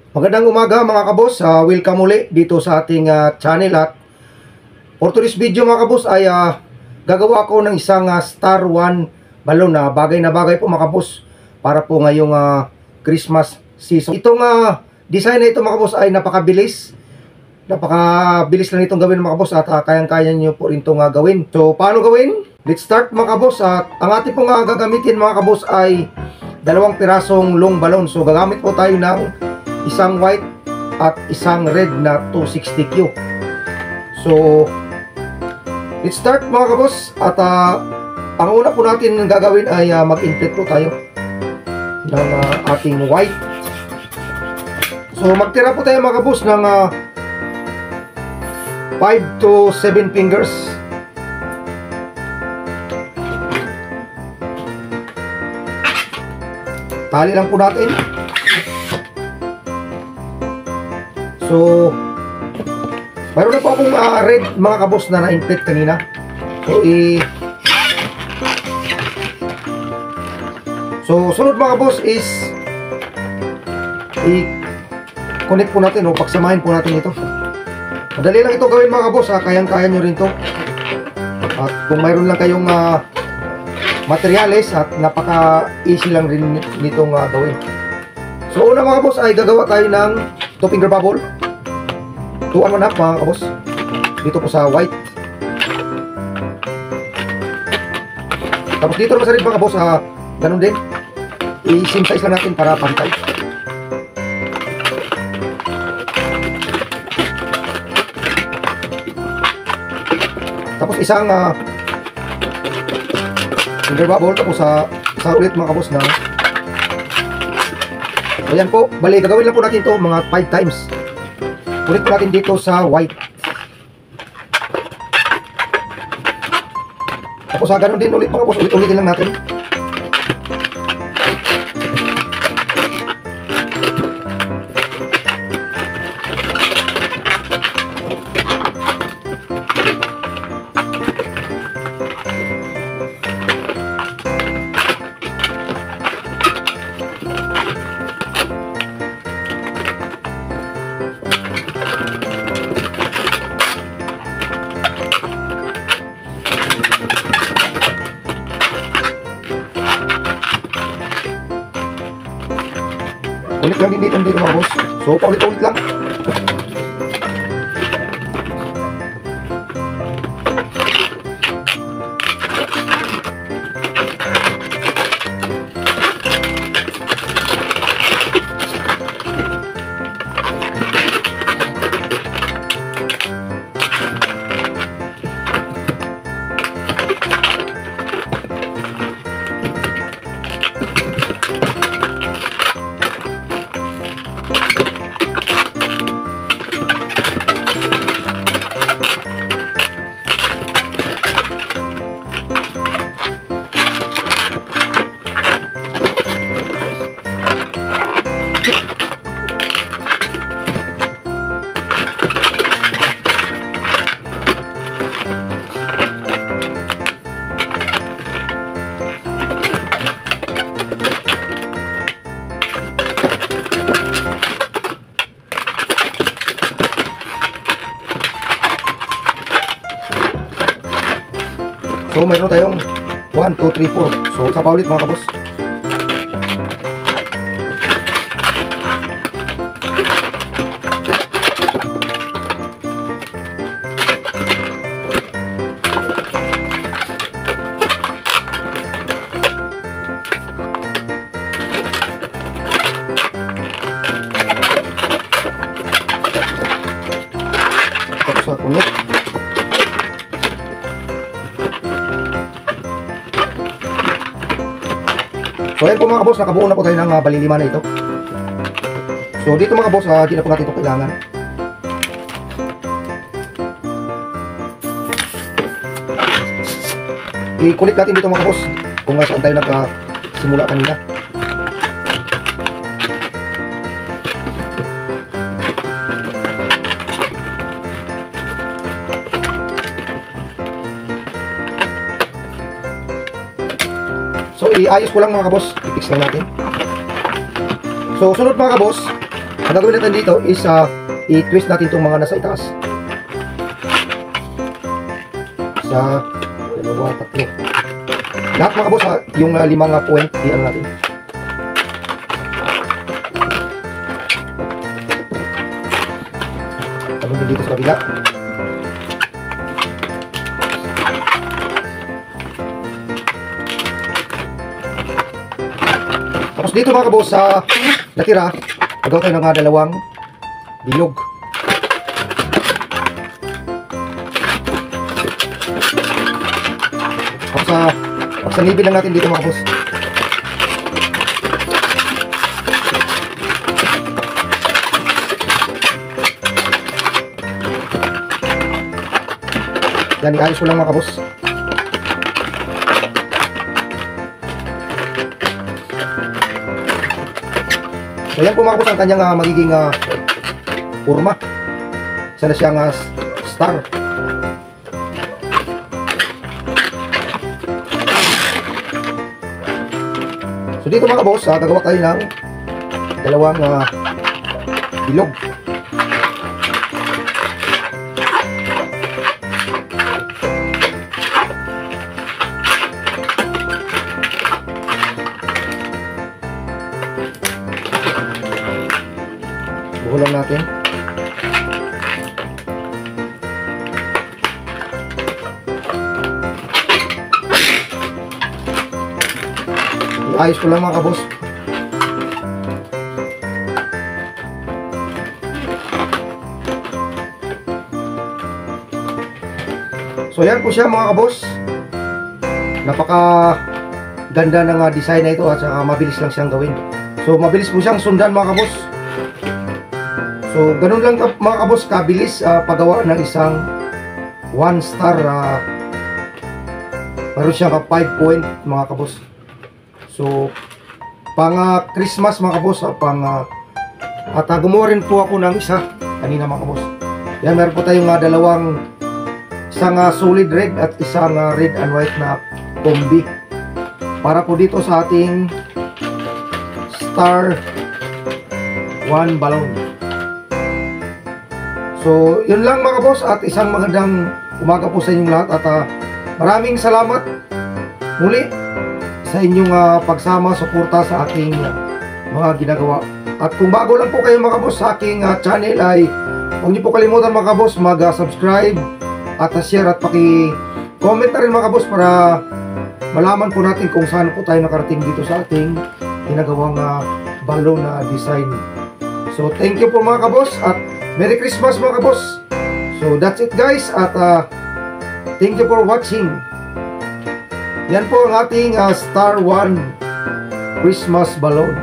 Magandang umaga mga kabos, welcome uli dito sa ating channel. At for today's video mga kabos ay gagawa ako ng isang Star 1 balloon na bagay po mga kabos para po ngayong Christmas season. Itong design na ito mga kabos ay napakabilis lang itong gawin mga kabos at kayang-kaya nyo po rin itong gawin. So paano gawin? Let's start mga kabos. At ang ating pong gagamitin mga kabos ay 2 pirasong long balloon. So gagamit po tayo ng isang white at isang red na 260Q. So let's start mga kabos. At ang una po natin gagawin ay mag-inflate po tayo ng ating white. So magtira po tayo mga kabos ng 5 to 7 fingers. Tali lang po natin. So, mayroon na po akong red mga kabos na na-inflate kanina. So, sunod mga kabos is i-connect po natin o pagsamahin po natin ito. Madali lang ito gawin mga kabos, kayang-kaya nyo rin ito. At kung mayroon lang kayong materyales at napaka-easy lang rin nitong gawin. So, una mga kabos ay gagawa tayo ng 2 finger bubble. 2 and 1/2 mga kabos. Dito po sa white. Tapos dito naman sa red mga kabos, ganun din. I-same size lang natin para pantay. Tapos isang finger bubble. Tapos sa ulit mga kabos na. So yan po. Bali, gagawin lang po natin ito mga 5 times. Ulit po natin dito sa white. Tapos ganun din ulit mga kabos. Ulit-ulitin lang natin. Ulit lang din dito mga boss. So paulit-ulit lang. So mayroon tayong 1, 2, 3, 4. So sa paulit mga kabos. Tapos sa punot. So ayan po mga kabos, nakabuo na po tayo ng balilima na ito. So dito mga kabos, hindi na po natin ito kailangan. I-connect natin dito mga kabos kung saan tayo nagsimula kanina. So, iayos ko lang mga kabos. I-fix lang natin. So, sunod mga kabos, Ang gagawin natin dito is i-twist natin itong mga nasa itaas. Isa, dalawa, tatlo. Lahat mga boss, yung 5 point, i-ano natin. Tapos dito sa kabila. Tapos dito mga boss, sa natira, agaw tayo ng 2 bilog. Tapos pagsanibil lang natin dito mga boss. Yan, iayos ko lang mga boss. So yan po mga boss ang kanyang magiging forma. Isa na siyang star. So dito mga boss, gagawa tayo ng 2 bilog. Buhulang natin. Ayos ko lang mga kabos. So yan po siya mga kabos. Napaka ganda ng design na ito at saka mabilis lang siyang gawin. So mabilis po siyang sundan mga kabos. So ganun lang mga kabos kabilis paggawa ng isang 1 star. Meron siyang 5 point mga kabos. So, pang Christmas mga kabos, at gumawa rin po ako ng isa kanina mga kabos. Yan, meron po tayong isang solid red at isang red and white na combi. Para po dito sa ating star 1 balloon. So, yun lang mga kabos at isang magandang umaga po sa inyong lahat at maraming salamat muli sa inyong pagsama, suporta sa aking mga ginagawa. At kung bago lang po kayo mga kabos sa aking channel ay huwag niyo po kalimutan mga kabos mag-subscribe at share at paki-comment na rin mga kabos para malaman po natin kung saan po tayo nakarating dito sa ating ginagawang balloon na design. So thank you po mga kabos at Merry Christmas mga kabos. So that's it guys at thank you for watching. Yan po ang ating Star 1 Christmas balloon.